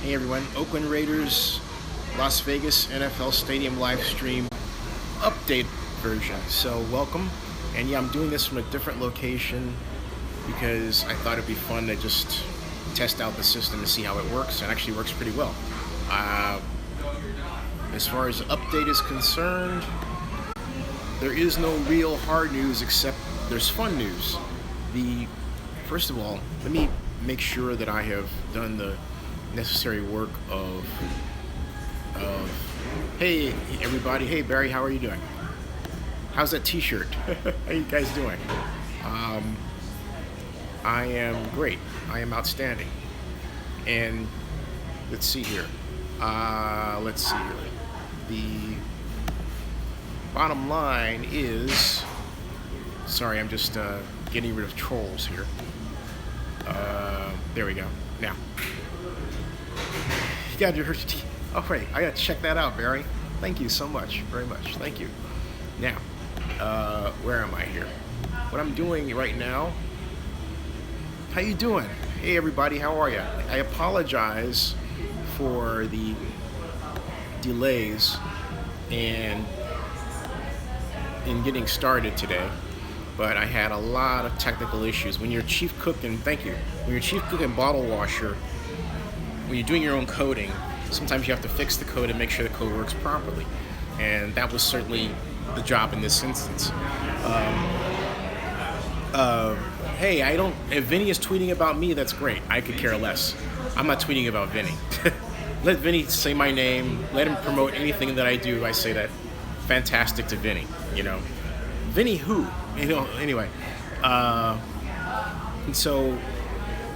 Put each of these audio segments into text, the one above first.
Hey everyone, Oakland Raiders, Las Vegas NFL Stadium live stream update version. So welcome, and yeah, I'm doing this from a different location because I thought it'd be fun to just test out the system and see how it works. It actually works pretty well. As far as the update is concerned, there is no real hard news except there's fun news. First of all, let me make sure that I have done the necessary work of hey everybody, hey Barry, how are you doing? How's that t-shirt? How you guys doing? I am great. I am outstanding. And let's see here. The bottom line is, sorry, I'm just getting rid of trolls here. There we go. Now, you got your oh wait, I got to check that out, Barry. Thank you so much, very much. Thank you. Now, where am I here? What I'm doing right now. How you doing? Hey everybody, how are you? I apologize for the delays in getting started today, but I had a lot of technical issues. When you're chief cook and when you're chief cook and bottle washer, when you're doing your own coding, sometimes you have to fix the code and make sure the code works properly, and that was certainly the job in this instance. Hey, if Vinny is tweeting about me, that's great. I could care less. I'm not tweeting about Vinny. Let Vinny say my name. Let him promote anything that I do. I say that fantastic to Vinny, Vinny who? Anyway. And so,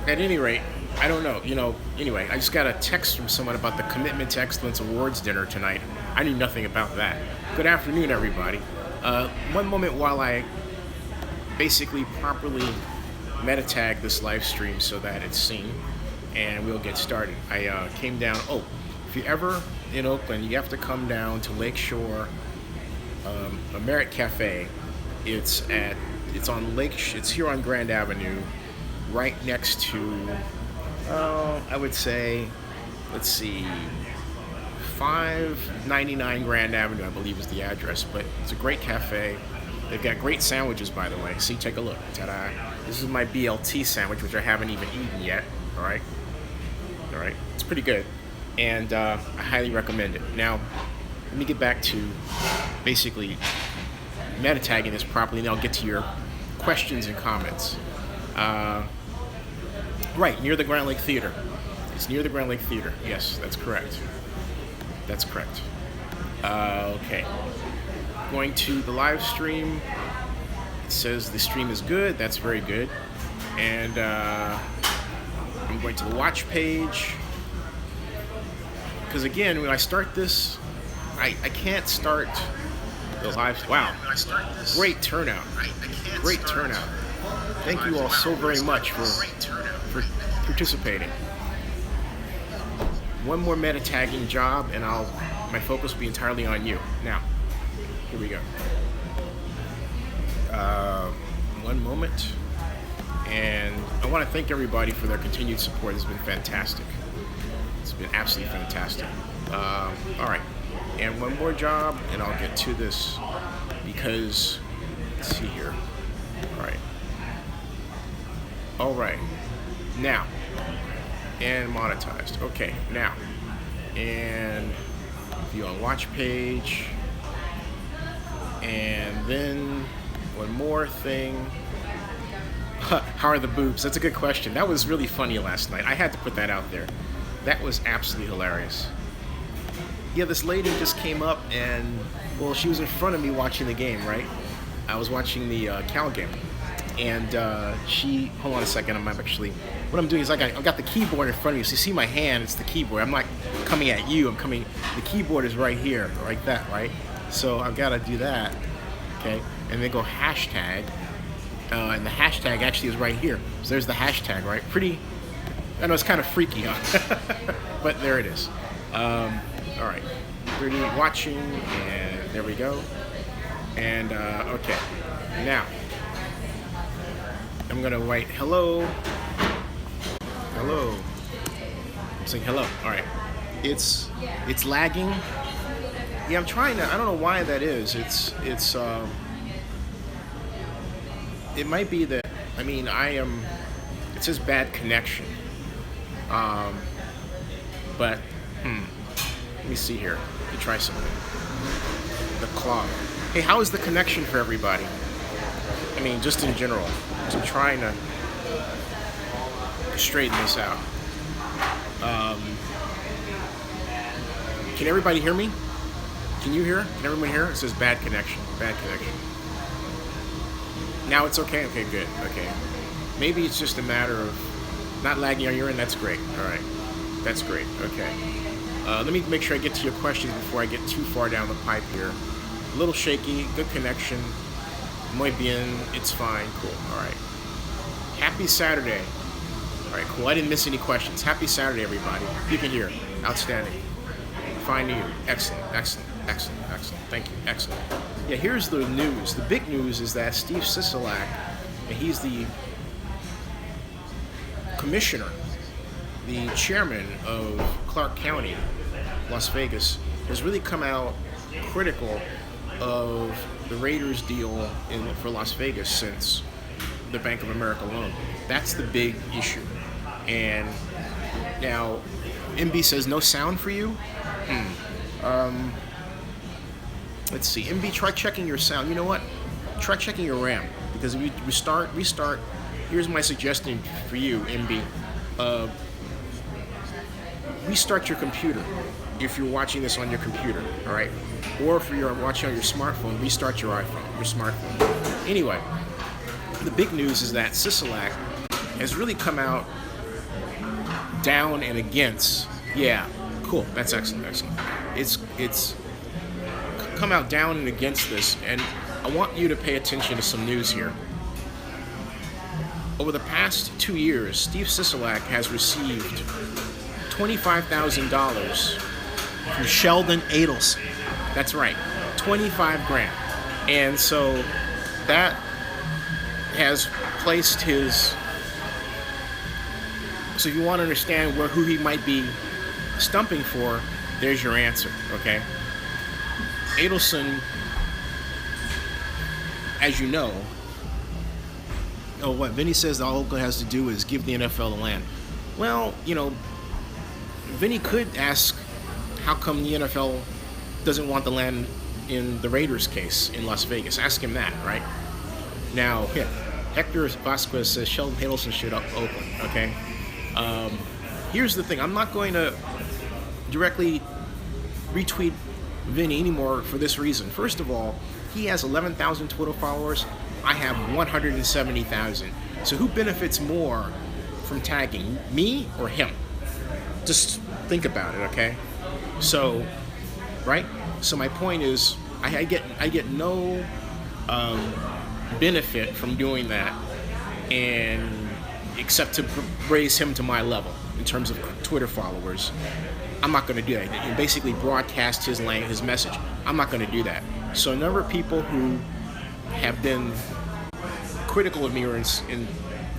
at any rate, I don't know, anyway, I just got a text from someone about the Commitment to Excellence Awards dinner tonight. I knew nothing about that. Good afternoon, everybody. One moment while I basically properly meta tag this live stream so that it's seen, and we'll get started. I came down, if you're ever in Oakland, you have to come down to Lakeshore, a Merit Cafe. It's here on Grand Avenue, right next to, I would say, let's see, 599 Grand Avenue, I believe is the address, but it's a great cafe. They've got great sandwiches, by the way. See, take a look. Ta-da. This is my BLT sandwich, which I haven't even eaten yet. All right. It's pretty good, and I highly recommend it. Now, let me get back to basically meta tagging this properly, and then I'll get to your questions and comments. Right, near the Grand Lake Theater. It's near the Grand Lake Theater. Yes, that's correct. Okay. Going to the live stream. It says the stream is good. That's very good. And I'm going to the watch page. Because again, when I start this, I can't start the live. Wow. Great turnout. Great turnout. Thank you all so very much for participating. One more meta tagging job, and my focus will be entirely on you. Now, here we go. One moment. And I want to thank everybody for their continued support. It's been fantastic. It's been absolutely fantastic. All right. And one more job, and I'll get to this because, let's see here. All right. Now, and monetized. Okay, now. And view on watch page. And then one more thing. How are the boobs? That's a good question. That was really funny last night. I had to put that out there. That was absolutely hilarious. Yeah, this lady just came up and, well, she was in front of me watching the game, right? I was watching the Cal game. And hold on a second, what I'm doing is I've got the keyboard in front of me. So you see my hand, it's the keyboard. I'm not coming at you, the keyboard is right here, like that, right? So I've got to do that, okay? And then go hashtag, and the hashtag actually is right here. So there's the hashtag, right? I know it's kind of freaky, huh? But there it is. All right, 30 watching, and there we go. And, okay, now, I'm gonna write hello, Saying hello. All right. It's lagging. Yeah, I'm trying to. I don't know why that is. It might be that. I mean, it says bad connection. But let me see here. Let me try something. The clock. Hey, how is the connection for everybody? I mean, just in general. So I'm trying to straighten this out. Can everybody hear me? Can you hear? Can everyone hear? It says bad connection. Bad connection. Now it's okay? Okay, good. Okay. Maybe it's just a matter of not lagging on your end. That's great. All right. That's great. Okay. Let me make sure I get to your questions before I get too far down the pipe here. A little shaky. Good connection. Muy bien. It's fine. Cool. All right. Happy Saturday. All right, cool. I didn't miss any questions. Happy Saturday, everybody. You can hear. Outstanding. Fine to you. Excellent, excellent, excellent, excellent. Thank you. Excellent. Yeah, here's the news. The big news is that Steve Sisolak, and he's the commissioner, the chairman of Clark County, Las Vegas, has really come out critical of the Raiders deal for Las Vegas since the Bank of America loan. That's the big issue. And now, MB says no sound for you. Let's see. MB, try checking your sound. You know what? Try checking your RAM, because if you restart. Here's my suggestion for you, MB. Restart your computer if you're watching this on your computer. All right. Or if you're watching on your smartphone, restart your iPhone, your smartphone. Anyway, the big news is that Sisolak has really come out down and against. Yeah, cool. That's excellent. Excellent. It's come out down and against this, and I want you to pay attention to some news here. Over the past 2 years, Steve Sisolak has received $25,000 from Sheldon Adelson. That's right, 25 grand. And so that has placed his. So if you want to understand who he might be stumping for, there's your answer, okay? Adelson, as you know, what Vinny says all Oakland has to do is give the NFL the land. Well, Vinny could ask, how come the NFL doesn't want the land in the Raiders case in Las Vegas? Ask him that, right? Now, Hector Vasquez says Sheldon Adelson should Oakland, okay? Here's the thing. I'm not going to directly retweet Vinny anymore for this reason. First of all, he has 11,000 Twitter followers. I have 170,000. So who benefits more from tagging, me or him? Just think about it, okay? So, right? So my point is, I get no benefit from doing that, and except to raise him to my level in terms of Twitter followers. I'm not going to do that. And basically broadcast his message. I'm not going to do that. So a number of people who have been critical of me, or in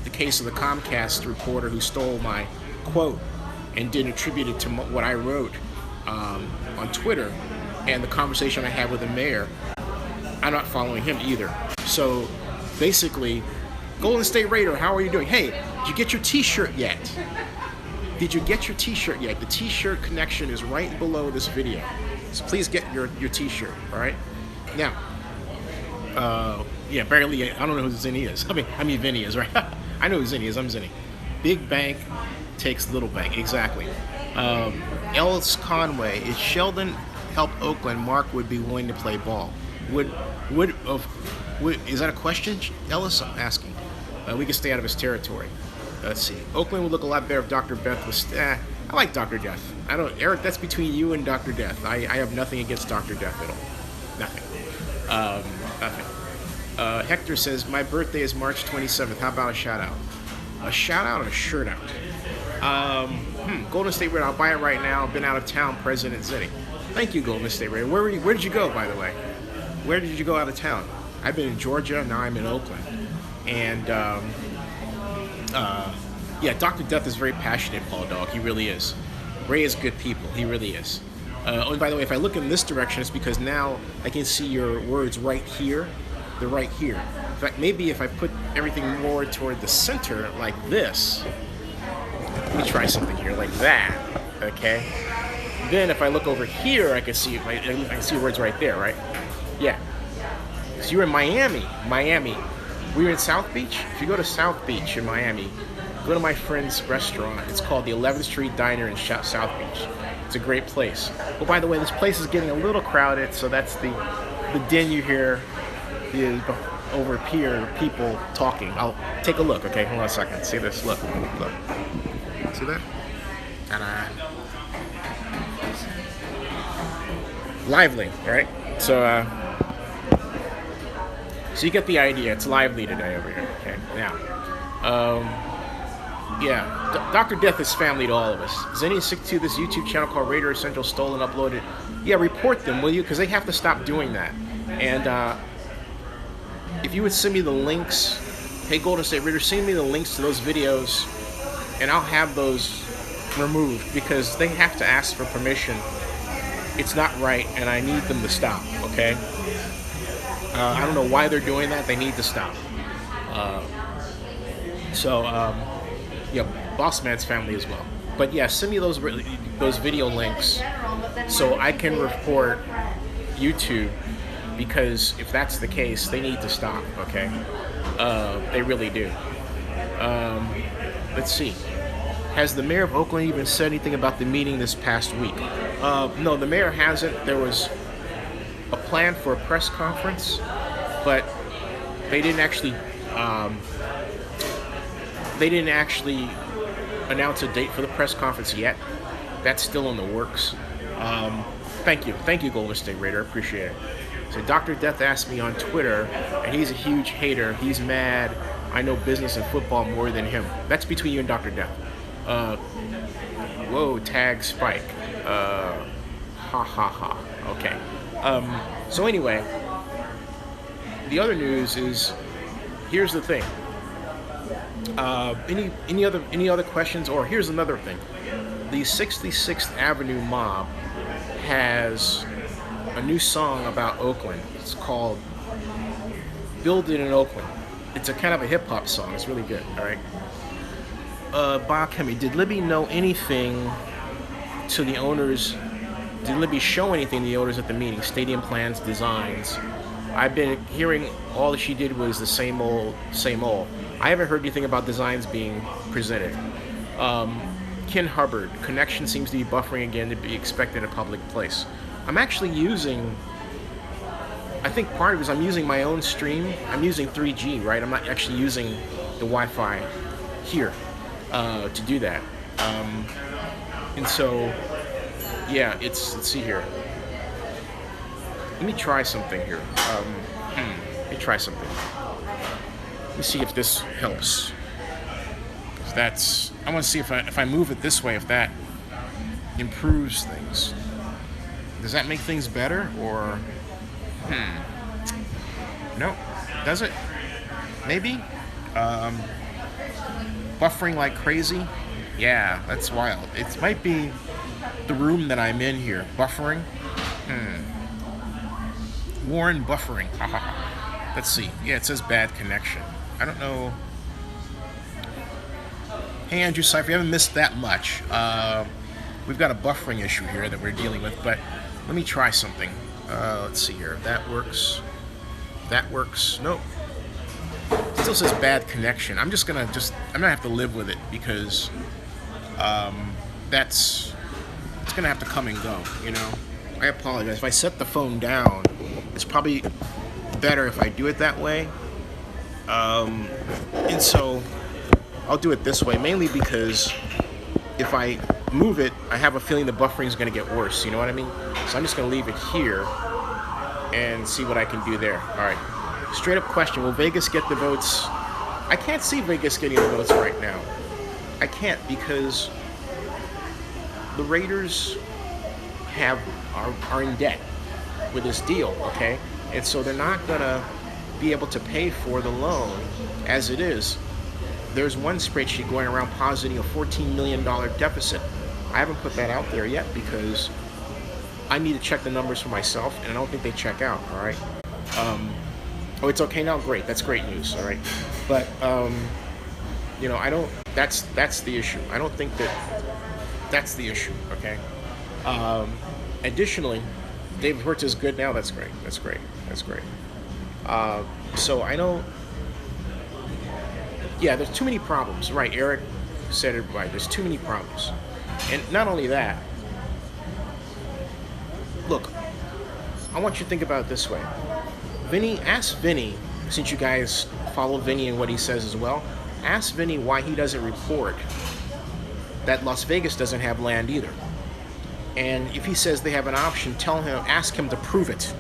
the case of the Comcast reporter who stole my quote and didn't attribute it to what I wrote on Twitter, and the conversation I had with the mayor, I'm not following him either. So basically, Golden State Raider, how are you doing? Hey, did you get your t-shirt yet? Did you get your t-shirt yet? The t-shirt connection is right below this video. So please get your t-shirt, all right? Now, barely, I don't know who Zinni is. I mean Vinny is, right? I know who Zinni is. I'm Zinni. Big bank takes little bank, exactly. Ellis Conway, if Sheldon helped Oakland, Mark would be willing to play ball. Would is that a question, Ellis? I'm asking. We can stay out of his territory. Let's see. Oakland would look a lot better if Dr. Death was. I like Dr. Death. Eric, that's between you and Dr. Death. I have nothing against Dr. Death at all. Nothing. Nothing. Hector says, my birthday is March 27th. How about a shout out? A shout out or a shirt out? Golden State Raider. I'll buy it right now. Been out of town, President Zinni. Thank you, Golden State Raider. Where did you go, by the way? Where did you go out of town? I've been in Georgia. Now I'm in Oakland. And, Dr. Death is very passionate, Paul Dog. He really is. Ray is good people. He really is. Oh, and by the way, if I look in this direction, it's because now I can see your words right here. They're right here. In fact, maybe if I put everything more toward the center, like this. Let me try something here, like that. Okay. Then if I look over here, I can see I can see words right there, right? Yeah. So you're in Miami. Miami. We're in South Beach. If you go to South Beach in Miami, go to my friend's restaurant. It's called the 11th Street Diner in South Beach. It's a great place. Oh, by the way, this place is getting a little crowded, so that's the din you hear over here, people talking. I'll take a look, okay? Hold on a second. See this? Look. Look. See that? Ta-da. Lively, right? So you get the idea. It's lively today over here, okay? Now, yeah, Dr. Death is family to all of us. Is anyone sick to this YouTube channel called Raider Essential stolen, uploaded? Yeah, report them, will you? Because they have to stop doing that. And if you would send me the links, hey Golden State Raider, send me the links to those videos, and I'll have those removed because they have to ask for permission. It's not right, and I need them to stop, okay? I don't know why they're doing that. They need to stop. Yeah, Boss Man's family as well. But yeah, send me those video links so I can report YouTube, because if that's the case, they need to stop, okay? They really do. Let's see. Has the mayor of Oakland even said anything about the meeting this past week? No, the mayor hasn't. There was a plan for a press conference, but they didn't actually announce a date for the press conference yet. That's still in the works. Thank you, Golden State Raider. I appreciate it. So Dr. Death asked me on Twitter, and he's a huge hater. He's mad. I know business and football more than him. That's between you and Dr. Death. Whoa, tag Spike. Ha ha ha. Okay. So anyway, the other news is, here's the thing. Any other questions? Or here's another thing. The 66th Avenue Mob has a new song about Oakland. It's called Build It in Oakland. It's a kind of a hip-hop song. It's really good, all right? Bob Hemi, did Libby know anything to the owners? Did Libby show anything to the owners at the meeting? Stadium plans, designs? I've been hearing all that she did was the same old, same old. I haven't heard anything about designs being presented. Ken Hubbard, connection seems to be buffering again to be expected in a public place. I'm actually using, I think part of it is I'm using my own stream. I'm using 3G, right? I'm not actually using the Wi-Fi here to do that. And so, yeah, let's see here. Let me try something here. Let me try something. Let me see if this helps. I want to see if I move it this way, if that improves things. Does that make things better, or no? Does it? Maybe. Buffering like crazy. Yeah, that's wild. It might be the room that I'm in here. Buffering. Warren buffering. Let's see. Yeah, it says bad connection. I don't know. Hey, Andrew Cypher, you haven't missed that much. We've got a buffering issue here that we're dealing with, but let me try something. Let's see here. That works. That works. Nope. Still says bad connection. I'm gonna have to live with it, because it's gonna have to come and go, you know. I apologize. If I set the phone down, it's probably better if I do it that way. And so I'll do it this way, mainly because if I move it, I have a feeling the buffering is going to get worse, you know what I mean? So I'm just going to leave it here and see what I can do there. All right. Straight up question, will Vegas get the votes? I can't see Vegas getting the votes right now. I can't, because the Raiders are in debt with this deal, okay? And so they're not going to be able to pay for the loan as it is. There's one spreadsheet going around positing a $14 million deficit. I haven't put that out there yet because I need to check the numbers for myself, and I don't think they check out. All right. Oh, it's okay now. Great. That's great news. All right. But I don't. That's the issue. I don't think that's the issue. Okay. Additionally, David Hertz is good now. That's great. That's great. That's great. So I don't. Yeah, there's too many problems. Right. Eric said it right. There's too many problems, and not only that. Look, I want you to think about it this way. Ask Vinny, since you guys follow Vinny and what he says as well, ask Vinny why he doesn't report that Las Vegas doesn't have land either. And if he says they have an option, ask him to prove it.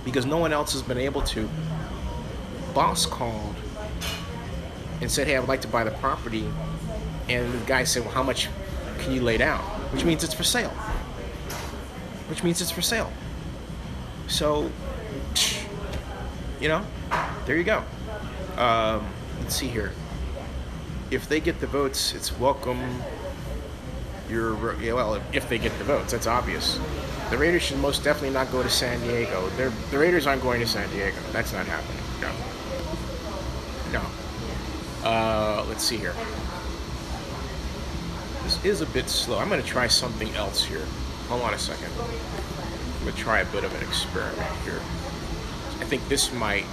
Because no one else has been able to. Boss called and said, hey, I would like to buy the property. And the guy said, well, how much can you lay down? Which means it's for sale. So, there you go. Let's see here. If they get the votes, it's welcome. If they get the votes, that's obvious. The Raiders should most definitely not go to San Diego. The Raiders aren't going to San Diego. That's not happening. No. Let's see here. This is a bit slow. I'm going to try something else here. Hold on a second. I'm going to try a bit of an experiment here. I think this might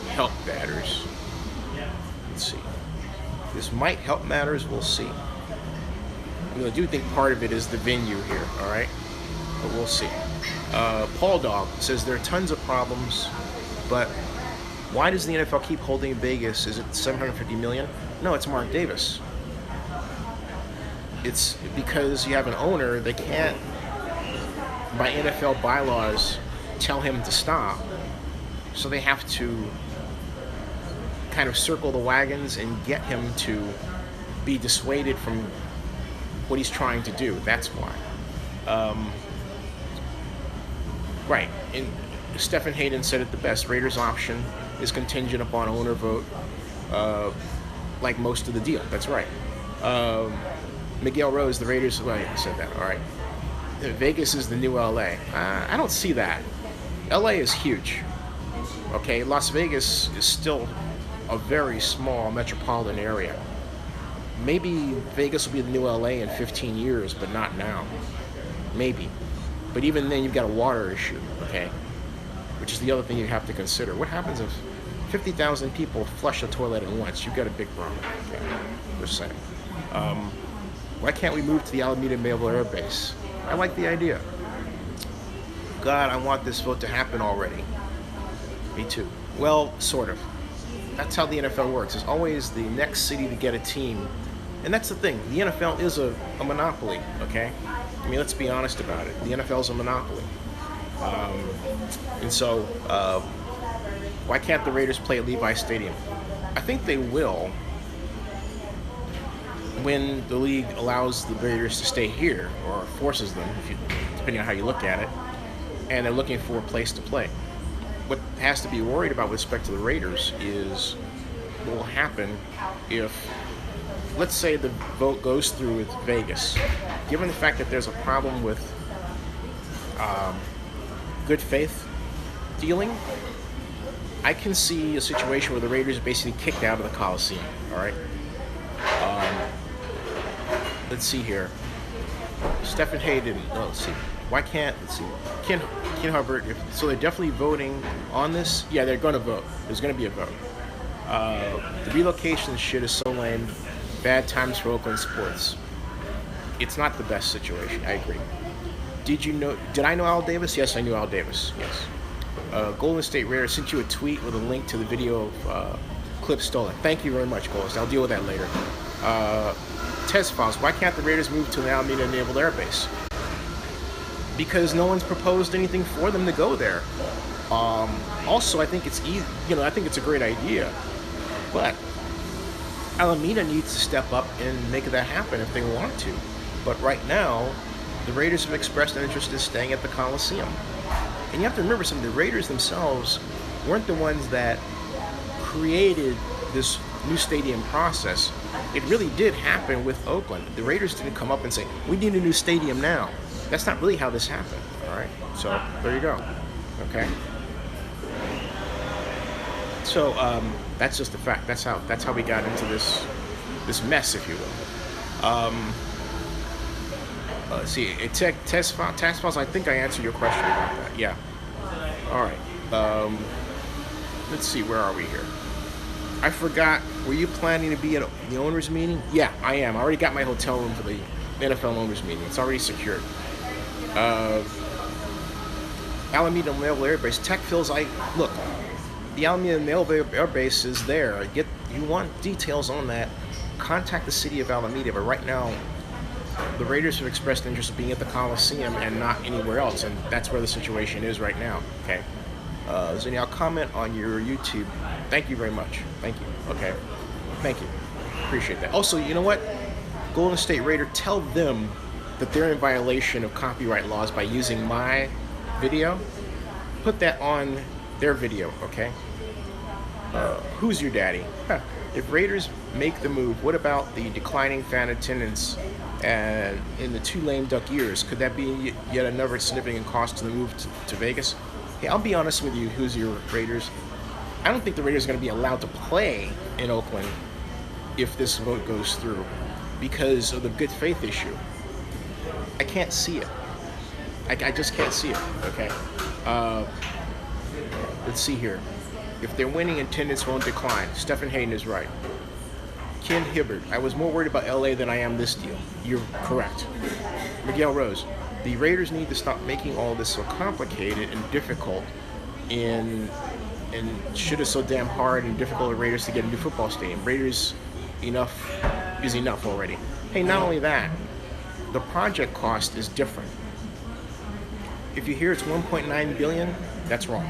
help matters. Let's see. This might help matters. We'll see. I do think part of it is the venue here, all right? But we'll see. Paul Dog says there are tons of problems, but why does the NFL keep holding Vegas? Is it $750 million? No, it's Mark Davis. It's because you have an owner, they can't, by NFL bylaws, tell him to stop. So they have to kind of circle the wagons and get him to be dissuaded from what he's trying to do. That's why. Right. And Stephen Hayden said it the best. Raiders' option is contingent upon owner vote, like most of the deal. That's right. Miguel Rose, the Raiders, well, yeah, I said that. All right. Vegas is the new LA. I don't see that. LA is huge. Okay, Las Vegas is still a very small metropolitan area. Maybe Vegas will be the new LA in 15 years, but not now. Maybe. But even then, you've got a water issue, okay? Which is the other thing you have to consider. What happens if 50,000 people flush a toilet at once? You've got a big problem, okay? Just saying. Why can't we move to the Alameda Naval Air Base? I like the idea. God, I want this vote to happen already. Me too. Well, sort of. That's how the NFL works. It's always the next city to get a team. And that's the thing. The NFL is a monopoly, okay? I mean, let's be honest about it. The NFL is a monopoly. And so, why can't the Raiders play at Levi Stadium? I think they will when the league allows the Raiders to stay here, or forces them, depending on how you look at it, and they're looking for a place to play. What has to be worried about with respect to the Raiders is what will happen if, let's say the vote goes through with Vegas. Given the fact that there's a problem with good faith dealing, I can see a situation where the Raiders are basically kicked out of the Coliseum, all right? Let's see here. Stephen Hayden, let's see. Why can't, let's see. Ken Hubbard, so they're definitely voting on this? Yeah, they're going to vote. There's going to be a vote. The relocation shit is so lame. Bad times for Oakland sports. It's not the best situation. I agree. Did I know Al Davis? Yes, I knew Al Davis. Yes. Golden State Raiders sent you a tweet with a link to the video of clip stolen. Thank you very much, Golden State. I'll deal with that later. Test files. Why can't the Raiders move to the Alameda Naval Air Base? Because no one's proposed anything for them to go there. Also, I think it's easy. I think it's a great idea, but Alameda needs to step up and make that happen if they want to. But right now, the Raiders have expressed an interest in staying at the Coliseum. And you have to remember something, the Raiders themselves weren't the ones that created this new stadium process. It really did happen with Oakland. The Raiders didn't come up and say, we need a new stadium now. That's not really how this happened, all right? So there you go, okay? So that's just a fact. That's how we got into this mess, if you will. Let's see, test files. I think I answered your question about that. Yeah. All right. Let's see. Where are we here? I forgot. Were you planning to be at the owners' meeting? Yeah, I am. I already got my hotel room for the NFL owners' meeting. It's already secured. Alameda Naval Air Base. Tech feels like, look, the Alameda Naval Air Base is there. You want details on that? Contact the city of Alameda. But right now, the Raiders have expressed interest in being at the Coliseum and not anywhere else, and that's where the situation is right now. Okay. Zinni, I'll comment on your YouTube. Thank you very much. Thank you. Okay. Thank you. Appreciate that. Also, you know what? Golden State Raider, tell them that they're in violation of copyright laws by using my video. Put that on their video, okay? Who's your daddy? If Raiders make the move, what about the declining fan attendance and in the 2 lame duck years? Could that be yet another significant cost to the move to Vegas? Hey, I'll be honest with you, who's your Raiders? I don't think the Raiders are going to be allowed to play in Oakland if this vote goes through because of the good faith issue. I can't see it. I just can't see it, okay? Let's see here. If they're winning, attendance won't decline. Stephen Hayden is right. Ken Hibbert, I was more worried about LA than I am this deal. You're correct. Miguel Rose, the Raiders need to stop making all this so complicated and difficult and should have so damn hard and difficult for Raiders to get a new football stadium. Raiders is enough already. Hey, not only that, the project cost is different. If you hear it's 1.9 billion, that's wrong.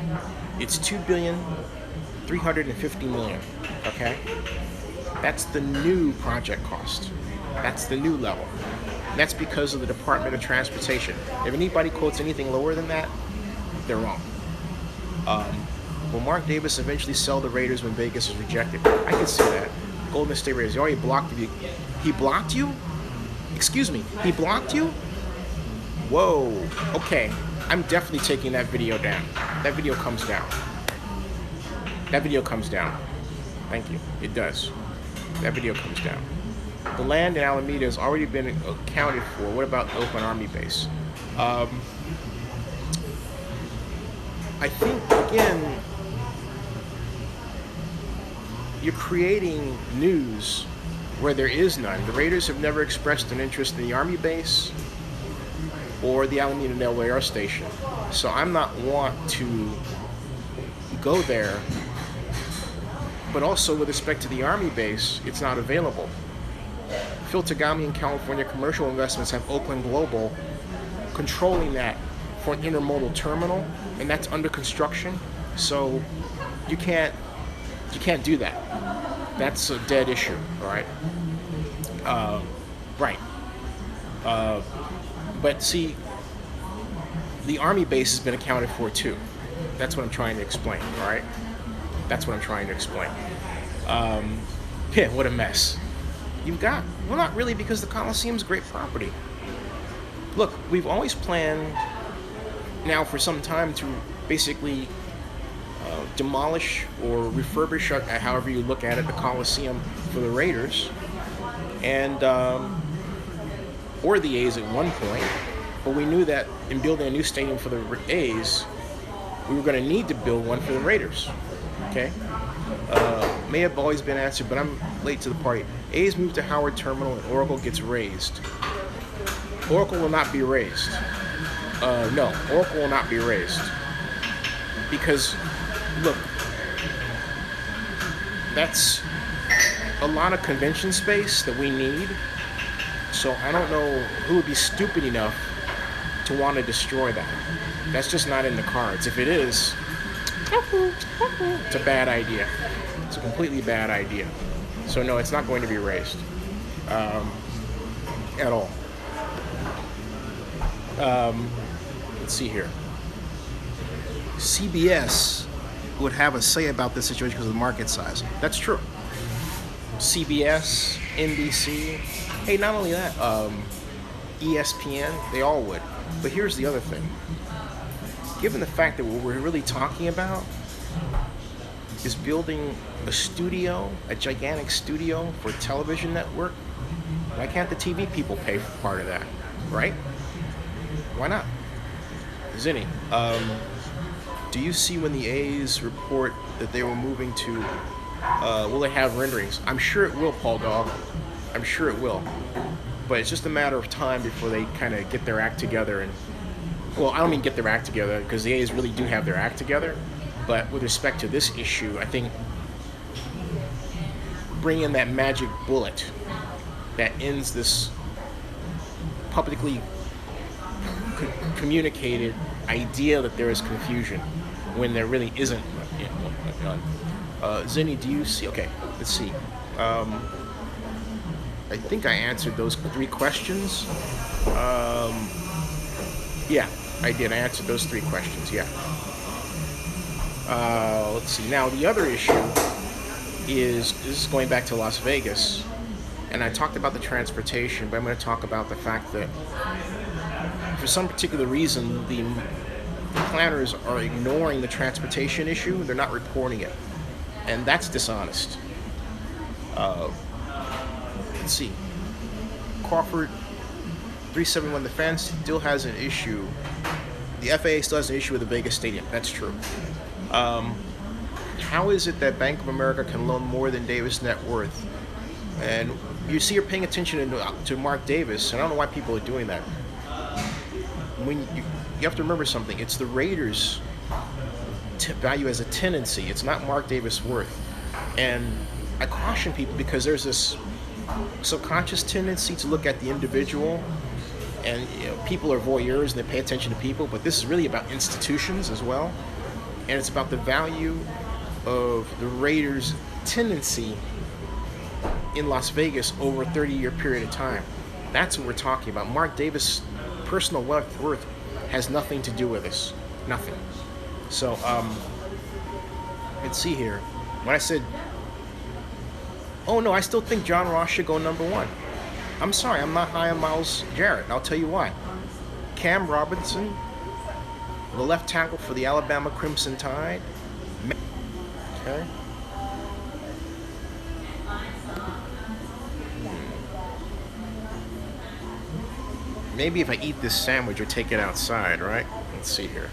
It's 2,350,000,000. Okay? That's the new project cost. That's the new level. That's because of the Department of Transportation. If anybody quotes anything lower than that, they're wrong. Will Mark Davis eventually sell the Raiders when Vegas is rejected? I can see that. Golden State Raiders. He already blocked you. He blocked you? Excuse me. He blocked you? Whoa. Okay. I'm definitely taking that video down. That video comes down. That video comes down. Thank you. It does. That video comes down. The land in Alameda has already been accounted for. What about the Oakland Army base? I think, again, you're creating news where there is none. The Raiders have never expressed an interest in the Army base or the Alameda Naval Air Station. So I'm not want to go there. But also with respect to the Army base, it's not available. Phil Tagami and California Commercial Investments have Oakland Global controlling that for an intermodal terminal, and that's under construction. So you can't do that. That's a dead issue, all right? Right. But see, the Army base has been accounted for too. That's what I'm trying to explain, all right? That's what I'm trying to explain. Yeah, what a mess. Well, not really, because the Coliseum's great property. Look, we've always planned now for some time to basically demolish or refurbish, however you look at it, the Coliseum for the Raiders, and or the A's at one point. But we knew that in building a new stadium for the A's, we were going to need to build one for the Raiders. Okay? May have always been answered, but I'm late to the party. A's move to Howard Terminal and Oracle gets raised. Oracle will not be raised. No, Oracle will not be raised. Because, look, that's a lot of convention space that we need. So I don't know who would be stupid enough to want to destroy that. That's just not in the cards. If it is, it's a bad idea. It's a completely bad idea. So no, it's not going to be raised at all. Let's see here. CBS would have a say about this situation because of the market size. That's true. CBS, NBC. Hey, not only that, ESPN, they all would. But here's the other thing. Given the fact that what we're really talking about is building a studio, a gigantic studio for a television network, why can't the TV people pay for part of that, right? Why not? Zinni, do you see when the A's report that they were moving to, will it have renderings? I'm sure it will, Paul Dog. I'm sure it will. But it's just a matter of time before they kind of get their act together. And, well, I don't mean get their act together, because the A's really do have their act together. But with respect to this issue, I think bring in that magic bullet that ends this publicly communicated idea that there is confusion when there really isn't. Zinni, do you see? Okay, let's see. I think I answered those 3 questions. Yeah, I did. I answered those 3 questions. Yeah. Let's see. Now the other issue is, this is going back to Las Vegas, and I talked about the transportation, but I'm going to talk about the fact that for some particular reason the planners are ignoring the transportation issue. They're not reporting it, and that's dishonest. Let's see. Crawford 371, the fans still has an issue. The FAA still has an issue with the Vegas Stadium. That's true. How is it that Bank of America can loan more than Davis' net worth? And you see, you're paying attention to Mark Davis, and I don't know why people are doing that. When you have to remember something. It's the Raiders' value as a tenancy. It's not Mark Davis' worth. And I caution people because there's this subconscious tendency to look at the individual, and people are voyeurs and they pay attention to people, but this is really about institutions as well, and it's about the value of the Raiders' tenancy in Las Vegas over a 30-year period of time. That's what we're talking about. Mark Davis' personal worth has nothing to do with this. Nothing. So, let's see here. When I said, oh no, I still think John Ross should go number 1. I'm sorry, I'm not high on Myles Garrett, and I'll tell you why. Cam Robinson, the left tackle for the Alabama Crimson Tide. Okay. Maybe if I eat this sandwich or take it outside, right? Let's see here.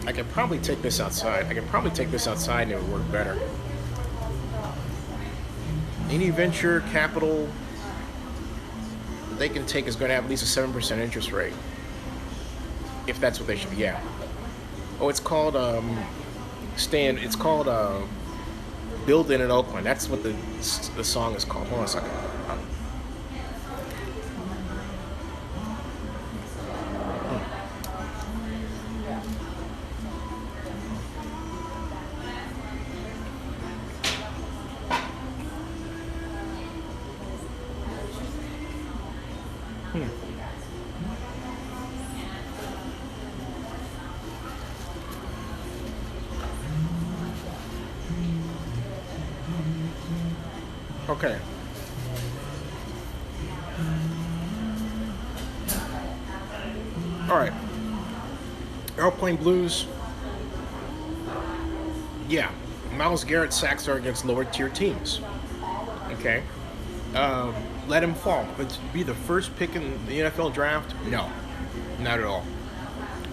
I could probably take this outside. And it would work better. Any venture capital that they can take is going to have at least a 7% interest rate. If that's what they should be, yeah. Oh, it's called, Building in Oakland. That's what the song is called. Hold on a second. Okay. All right. Airplane Blues. Yeah. Myles Garrett sacks are against lower tier teams. Okay. Let him fall. But to be the first pick in the NFL draft? No. Not at all.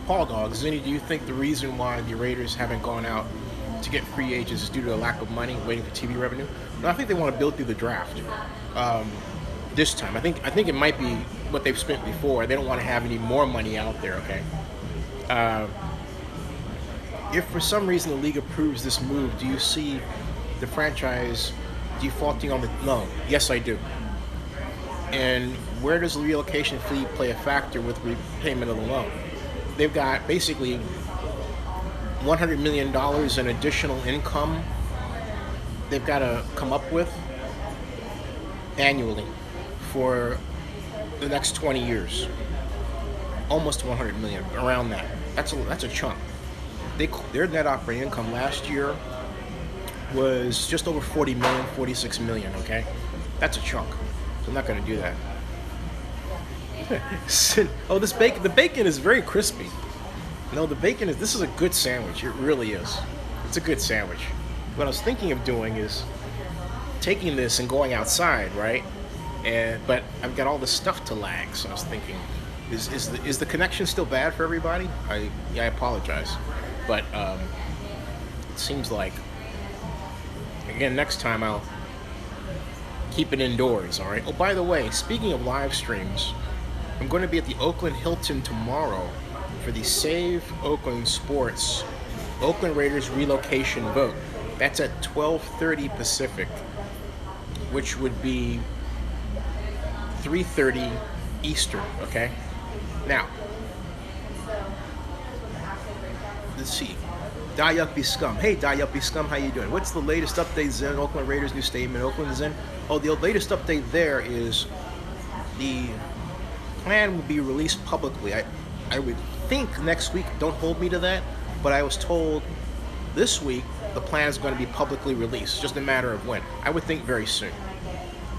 Paul Dog, Zinni, do you think the reason why the Raiders haven't gone out to get free agents is due to a lack of money waiting for TV revenue? No, I think they want to build through the draft this time. I think it might be what they've spent before. They don't want to have any more money out there, okay? If for some reason the league approves this move, do you see the franchise defaulting on the loan? Yes, I do. And where does the relocation fee play a factor with repayment of the loan? They've got basically $100 million in additional income they've got to come up with annually for the next 20 years. Almost 100 million, around that. That's a chunk. Their net operating income last year was just over 40 million, 46 million, okay? That's a chunk. So I'm not going to do that. Oh, the bacon is very crispy. No, this is a good sandwich. It really is. It's a good sandwich. What I was thinking of doing is taking this and going outside, right? But I've got all the stuff to lag, so I was thinking, is the connection still bad for everybody? I apologize, but it seems like, again, next time I'll keep it indoors. All right. Oh, by the way, speaking of live streams, I'm going to be at the Oakland Hilton tomorrow for the Save Oakland Sports Oakland Raiders relocation vote. That's at 12:30 Pacific, which would be 3:30 Eastern, okay? Now, let's see. Die Yuppie Scum. Hey, Die Yuppie Scum, how you doing? What's the latest updates in Oakland Raiders' new stadium Oakland is in? Oh, the latest update there is the plan will be released publicly. I would think next week, don't hold me to that, but I was told this week the plan is going to be publicly released, just a matter of when. I would think very soon.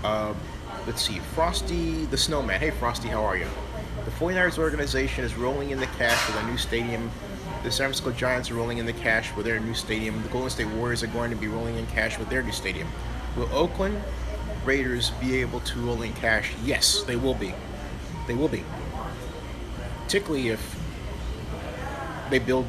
Let's see, Frosty the Snowman. Hey Frosty, how are you? The 49ers organization is rolling in the cash with a new stadium. The San Francisco Giants are rolling in the cash with their new stadium. The Golden State Warriors are going to be rolling in cash with their new stadium. Will Oakland Raiders be able to roll in cash? Yes, they will be. They will be. Particularly if they build